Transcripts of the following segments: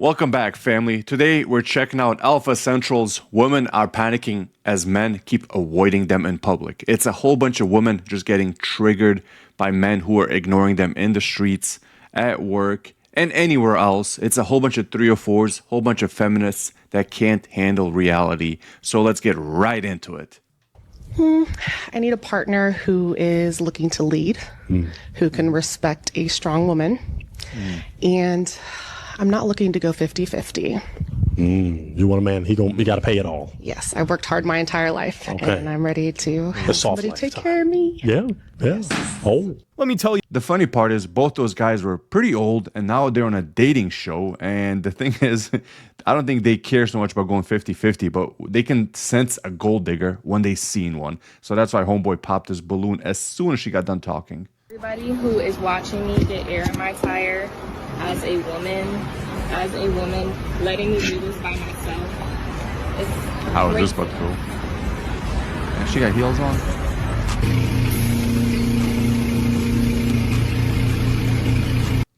Welcome back, family. Today we're checking out Alpha Central's Women Are Panicking as Men Keep Avoiding Them in Public. It's a whole bunch of women just getting triggered by men who are ignoring them in the streets, at work, and anywhere else. It's a whole bunch of 304s, whole bunch of feminists that can't handle reality. So let's get right into it. I need a partner who is looking to lead, who can respect a strong woman, and I'm not looking to go 50-50. You want a man, he got to pay it all. Yes, I've worked hard my entire life, and I'm ready to have soft somebody take lifetime. care of me. Yeah. Oh. Let me tell you. The funny part is both those guys were pretty old and now they're on a dating show. And the thing is, I don't think they care so much about going 50-50, but they can sense a gold digger when they seen one. So that's why Homeboy popped his balloon as soon as she got done talking. Everybody who is watching me get air in my tire as a woman, letting me do this by myself. How is this about to go? And she got heels on?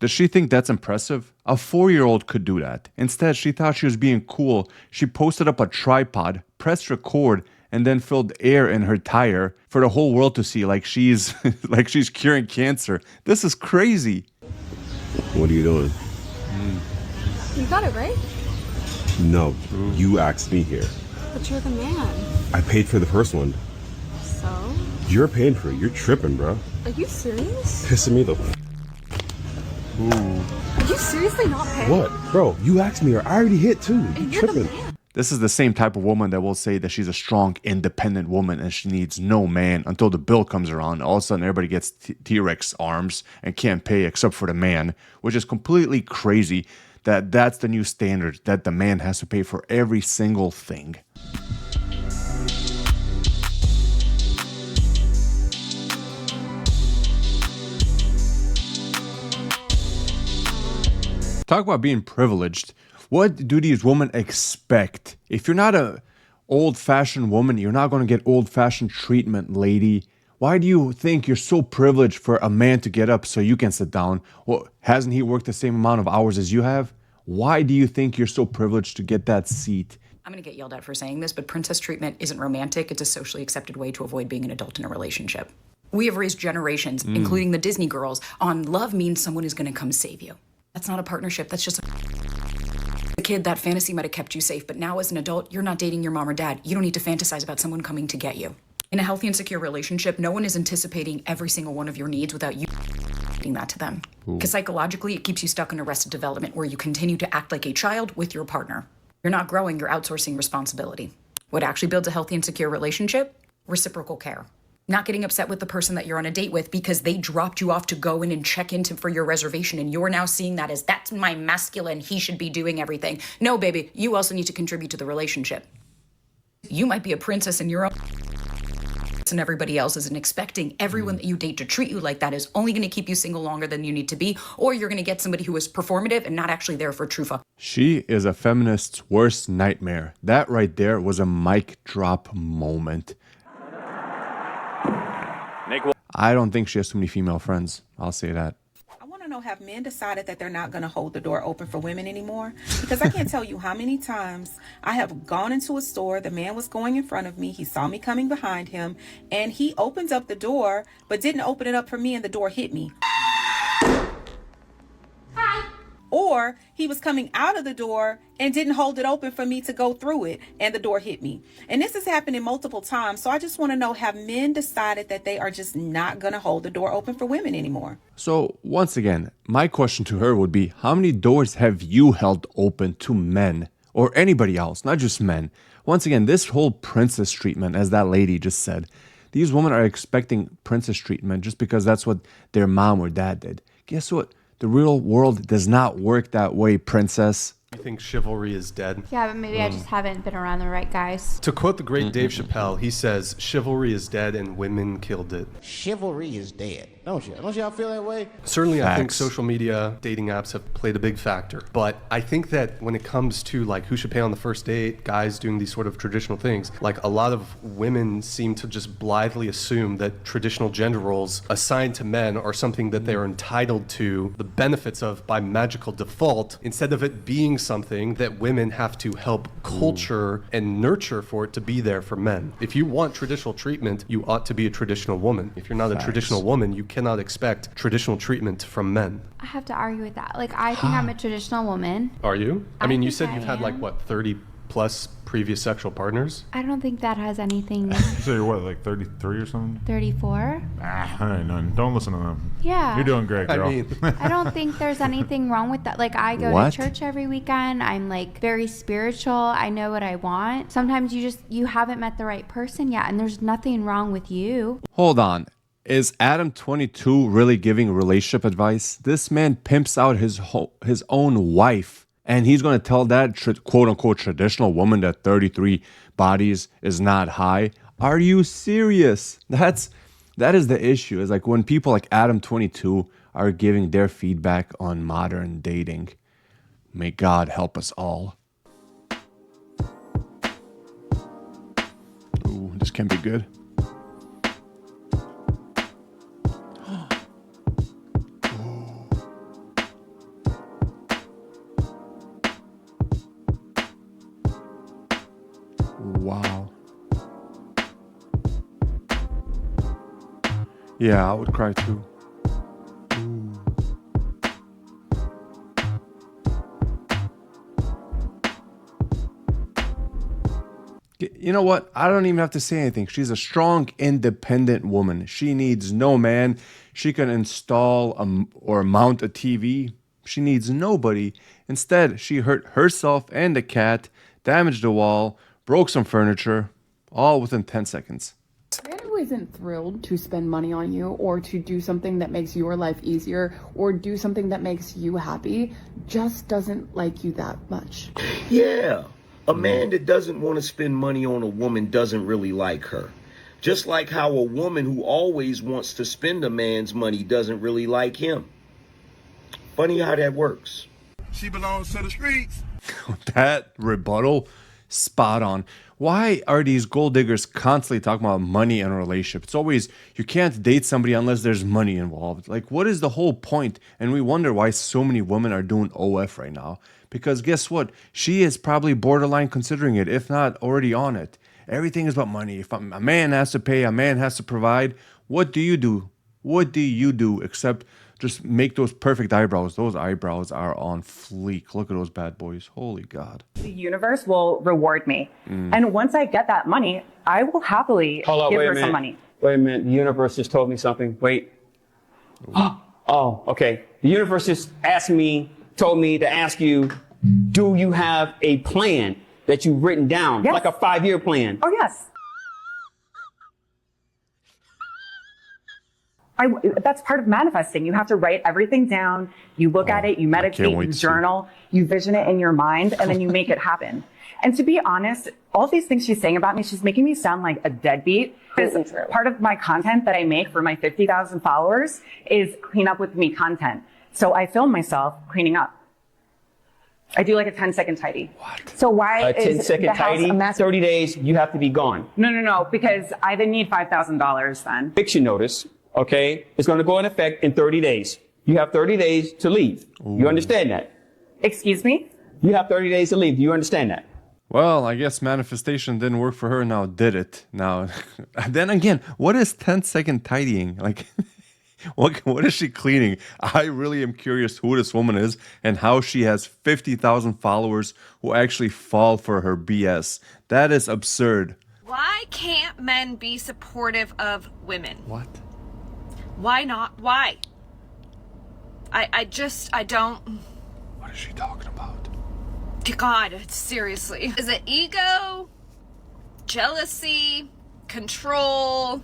Does she think that's impressive? A 4-year-old could do that. Instead, she thought she was being cool. She posted up a tripod, pressed record, and then filled air in her tire for the whole world to see, like she's like she's curing cancer. This is crazy. What are you doing? You got it right, No, you asked me here. but you're the man. I paid for the first one. So? You're paying for it. You're tripping, bro. Are you serious? Pissing me the Are you seriously not paying? what, bro? You asked me. I already hit too. You And you're the tripping? man. This is the same type of woman that will say that she's a strong, independent woman and she needs no man until the bill comes around. All of a sudden, everybody gets T-Rex arms and can't pay except for the man, which is completely crazy that that's the new standard, that the man has to pay for every single thing. Talk about being privileged. What do these women expect? If you're not a old-fashioned woman, you're not going to get old-fashioned treatment, lady. Why do you think you're so privileged for a man to get up so you can sit down? Well, hasn't he worked the same amount of hours as you have? Why do you think you're so privileged to get that seat? I'm going to get yelled at for saying this, but princess treatment isn't romantic. It's a socially accepted way to avoid being an adult in a relationship. We have raised generations, including the Disney girls, on love means someone is going to come save you. That's not a partnership. That's just a kid. That fantasy might have kept you safe, but now as an adult, you're not dating your mom or dad. You don't need to fantasize about someone coming to get you. In a healthy and secure relationship, no one is anticipating every single one of your needs without you doing that to them. Because psychologically, it keeps you stuck in arrested development where you continue to act like a child with your partner. You're not growing, you're outsourcing responsibility. What actually builds a healthy and secure relationship? Reciprocal care. Not getting upset with the person that you're on a date with because they dropped you off to go in and check in for your reservation, and you're now seeing that as that's my masculine, he should be doing everything. No, baby, you also need to contribute to the relationship. You might be a princess in your own and everybody else isn't expecting everyone that you date to treat you like that is only going to keep you single longer than you need to be, or you're going to get somebody who is performative and not actually there for true fun. She is a feminist's worst nightmare. That right there was a mic drop moment. I don't think she has too many female friends. I'll say that. I want to know, have men decided that they're not going to hold the door open for women anymore? Because I can't tell you how many times I have gone into a store, the man was going in front of me, he saw me coming behind him, and he opened up the door, but didn't open it up for me, and the door hit me. Or he was coming out of the door and didn't hold it open for me to go through it, and the door hit me. And this has happened multiple times. So I just want to know, have men decided that they are just not going to hold the door open for women anymore? So once again, my question to her would be, how many doors have you held open to men or anybody else, not just men? Once again, this whole princess treatment, as that lady just said, these women are expecting princess treatment just because that's what their mom or dad did. Guess what? The real world does not work that way, princess. You think chivalry is dead? Yeah, but maybe I just haven't been around the right guys. To quote the great Dave Chappelle, he says, chivalry is dead and women killed it. Chivalry is dead. Don't you? Don't y'all feel that way? Certainly, I think Facts. social media, dating apps have played a big factor. But I think that when it comes to like who should pay on the first date, guys doing these sort of traditional things, like a lot of women seem to just blithely assume that traditional gender roles assigned to men are something that they are entitled to the benefits of by magical default, instead of it being something that women have to help culture and nurture for it to be there for men. If you want traditional treatment, you ought to be a traditional woman. If you're not a traditional woman, you cannot expect traditional treatment from men. I have to argue with that. Like, I think I'm a traditional woman. Are you? I mean, you think said I you've had like, am. what, 30 plus previous sexual partners? I don't think that has anything. So you're what, like 33 or something? 34? Ah, ain't none. Don't listen to them. Yeah. You're doing great, girl. I mean, I don't think there's anything wrong with that. Like, I go What? to church every weekend. I'm like very spiritual. I know what I want. Sometimes you haven't met the right person yet, and there's nothing wrong with you. Hold on. Is Adam 22 really giving relationship advice? This man pimps out his own wife, and he's going to tell that quote-unquote traditional woman that 33 bodies is not high? Are you serious? That is the issue. It's like when people like Adam 22 are giving their feedback on modern dating. May God help us all. Ooh, this can be good. Wow. Yeah, I would cry too. You know what? I don't even have to say anything. She's a strong, independent woman. She needs no man. She can install or mount a TV. She needs nobody. Instead, she hurt herself and the cat, damaged the wall, broke some furniture, all within 10 seconds. A man who isn't thrilled to spend money on you or to do something that makes your life easier or do something that makes you happy just doesn't like you that much. Yeah. A man that doesn't want to spend money on a woman doesn't really like her. Just like how a woman who always wants to spend a man's money doesn't really like him. Funny how that works. She belongs to the streets. That rebuttal, spot on. Why are these gold diggers constantly talking about money in a relationship? It's always, you can't date somebody unless there's money involved. Like, what is the whole point? And we wonder why so many women are doing OF right now. Because guess what? She is probably borderline considering it, if not already on it. Everything is about money. If a man has to pay, a man has to provide, what do you do? What do you do except just make those perfect eyebrows? Those eyebrows are on fleek. Look at those bad boys. Holy God. The universe will reward me. And once I get that money, I will happily give her some money. Wait a minute. The universe just told me something. Wait. Oh, okay. The universe just told me to ask you, do you have a plan that you've written down? Yes. Like a 5-year plan? Oh, yes. That's part of manifesting. You have to write everything down. You look at it, you meditate, you journal, you vision it in your mind, and then you make it happen. And to be honest, all these things she's saying about me, she's making me sound like a deadbeat. Because part of my content that I make for my 50,000 followers is clean up with me content. So I film myself cleaning up. I do like a 10-second tidy. What? So why A is 10-second the house tidy, a mess? 30 days, you have to be gone. No, because I then need $5,000 then. Eviction notice, okay? It's going to go in effect in 30 days. You have 30 days to leave. Ooh. You understand that? Excuse me? You have 30 days to leave. Do you understand that? Well, I guess manifestation didn't work for her now, did it? Now, then again, what is 10-second tidying? Like, what is she cleaning? I really am curious who this woman is and how she has 50,000 followers who actually fall for her BS. That is absurd. Why can't men be supportive of women? What? Why not? Why? I don't. What is she talking about? God, seriously. Is it ego, jealousy, control,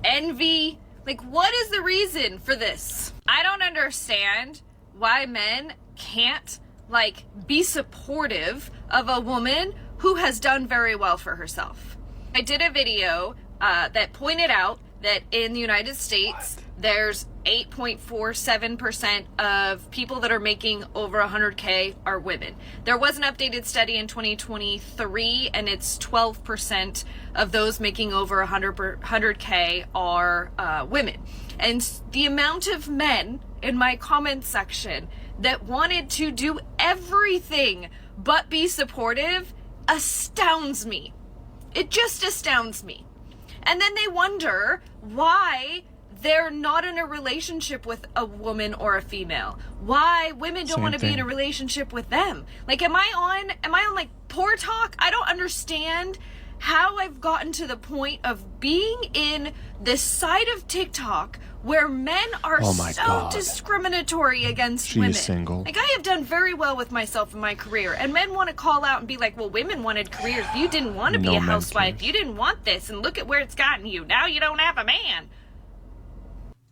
envy? Like, what is the reason for this? I don't understand why men can't, like, be supportive of a woman who has done very well for herself. I did a video that pointed out that in the United States, there's 8.47% of people that are making over 100K are women. There was an updated study in 2023, and it's 12% of those making over 100K are women. And the amount of men in my comment section that wanted to do everything but be supportive astounds me. It just astounds me. And then they wonder why they're not in a relationship with a woman or a female. Why women don't want to be in a relationship with them. Like, am I on like poor talk? I don't understand how I've gotten to the point of being in this side of TikTok where men are so discriminatory against women. She's single. Like, I have done very well with myself in my career, and men want to call out and be like, well, women wanted careers. You didn't want to be a housewife. You didn't want this, and look at where it's gotten you. Now you don't have a man.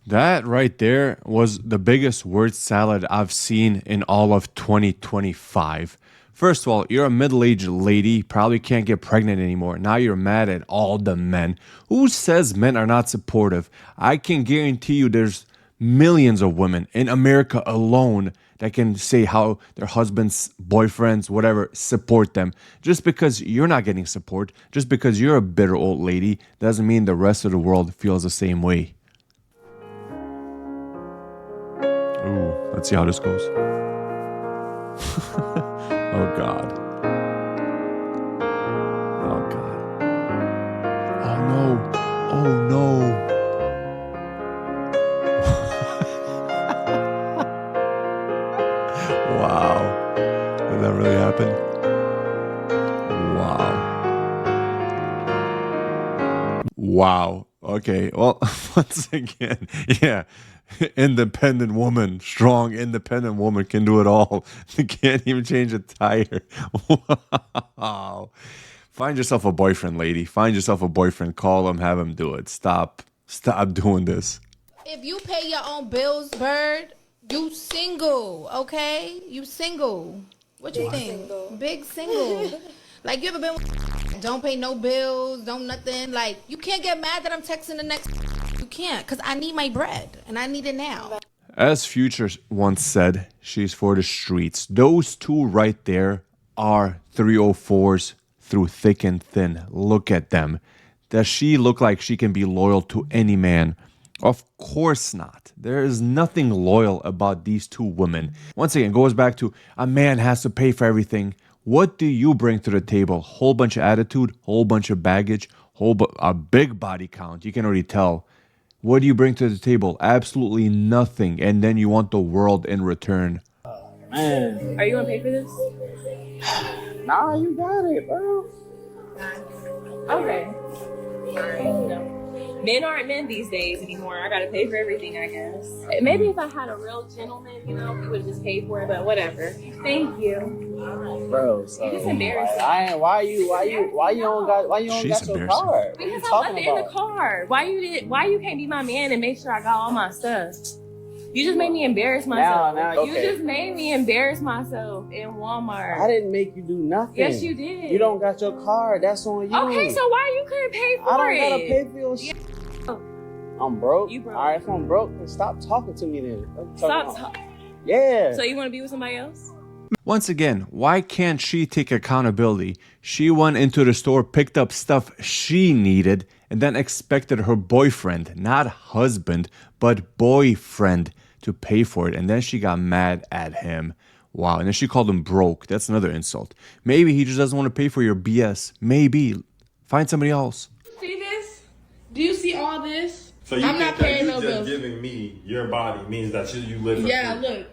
That right there was the biggest word salad I've seen in all of 2025. First of all, you're a middle-aged lady, probably can't get pregnant anymore. Now you're mad at all the men. Who says men are not supportive? I can guarantee you there's millions of women in America alone that can say how their husbands, boyfriends, whatever, support them. Just because you're not getting support, just because you're a bitter old lady, doesn't mean the rest of the world feels the same way. Ooh, let's see how this goes. Oh, God. Oh, God. Oh, no. Oh, no. Wow. Did that really happen? Wow. Wow. Okay. Well, once again, yeah. Independent woman, strong independent woman can do it all. They can't even change a tire. Wow. Find yourself a boyfriend, lady. Find yourself a boyfriend. Call him, have him do it. Stop doing this. If you pay your own bills, Bird, you single, okay? You single. What you think? Single. Big single. Like, you ever been with don't pay no bills, don't nothing. Like, you can't get mad that I'm texting the next. You can't, because I need my bread, and I need it now. As Future once said, she's for the streets. Those two right there are 304s through thick and thin. Look at them. Does she look like she can be loyal to any man? Of course not. There is nothing loyal about these two women. Once again, it goes back to a man has to pay for everything. What do you bring to the table? Whole bunch of attitude, whole bunch of baggage, a big body count. You can already tell. What do you bring to the table? Absolutely nothing. And then you want the world in return. Man. Are you gonna pay for this? Nah, you got it, bro. Okay. Alright, you know. Men aren't men these days anymore. I gotta pay for everything, I guess. Maybe if I had a real gentleman, you know, he would have just paid for it, but whatever. Thank you. Bro, so You're just embarrassing. Why you don't got your car? Because I left it in the car. Why you can't be my man and make sure I got all my stuff? You just made me embarrass myself. Okay. You just made me embarrass myself in Walmart. I didn't make you do nothing. Yes, you did. You don't got your car. That's on you. Okay, so why you couldn't pay for it? I don't gotta pay for your shit. I'm broke. You broke. All right, if I'm broke, then stop talking to me then. Stop talking. Yeah. So you want to be with somebody else? Once again, why can't she take accountability? She went into the store, picked up stuff she needed, and then expected her boyfriend, not husband, but boyfriend, to pay for it. And then she got mad at him. Wow. And then she called him broke. That's another insult. Maybe he just doesn't want to pay for your BS. Maybe. Find somebody else. See this? Do you see all this? So you I'm think not that paying you no just bills. giving me your body means that you live for Yeah, free? look.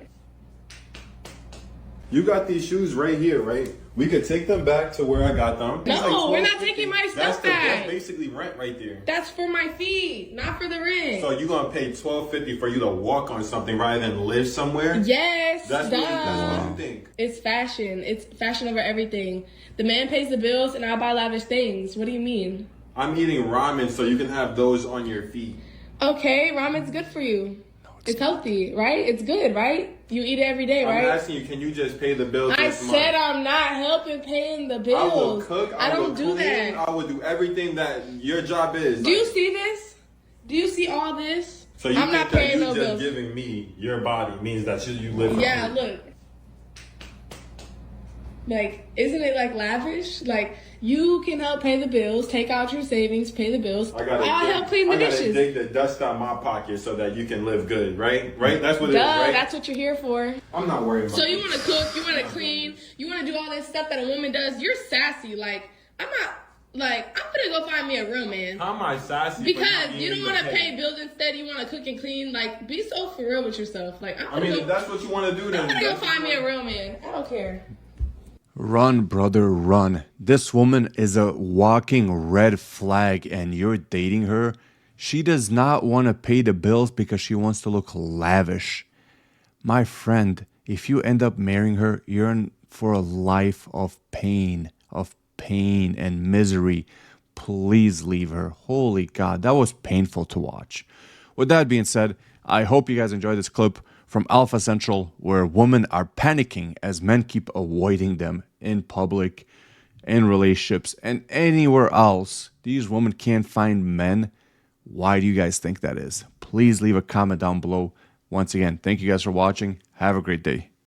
You got these shoes right here, right? We could take them back to where I got them. It's No, like we're not $12.50. taking my That's stuff back. That's basically rent right there. That's for my feet, not for the rent. So you gonna pay $12.50 for you to walk on something rather than live somewhere? Yes, That's what you think. It's fashion. It's fashion over everything. The man pays the bills and I buy lavish things. What do you mean? I'm eating ramen so you can have those on your feet. Okay, ramen's good for you. It's healthy, right? It's good, right? You eat it every day, right? I'm asking you, can you just pay the bills I this month? said I'm not helping paying the bills. I will cook, I don't will do clean, that. I will do everything that your job is. Do you see this? Do you see all this? So you I'm think not that paying you no just bills. giving me your body means that you live for Yeah, free? look. Like, isn't it like lavish? Like, you can help pay the bills, take out your savings, pay the bills. I'll help clean the dishes. Dig the dust out my pocket so that you can live good, right? Right? That's what it is, right? That's what you're here for. I'm not worried about So you want to cook, you want to clean, you want to do all this stuff that a woman does. You're sassy. Like, I'm gonna go find me a real man. How am I sassy? Because you don't want to pay bills instead. You want to cook and clean. Like, be so for real with yourself. Like, if that's what you want to do, then I'm gonna go find me a real man. I don't care. Run, brother, run. This woman is a walking red flag and you're dating her. She does not want to pay the bills because she wants to look lavish. My friend, if you end up marrying her, you're in for a life of pain and misery. Please leave her. Holy God, that was painful to watch. With that being said, I hope you guys enjoyed this clip from Alpha Central, where women are panicking as men keep avoiding them in public, in relationships, and anywhere else. These women can't find men. Why do you guys think that is? Please leave a comment down below. Once again, thank you guys for watching. Have a great day.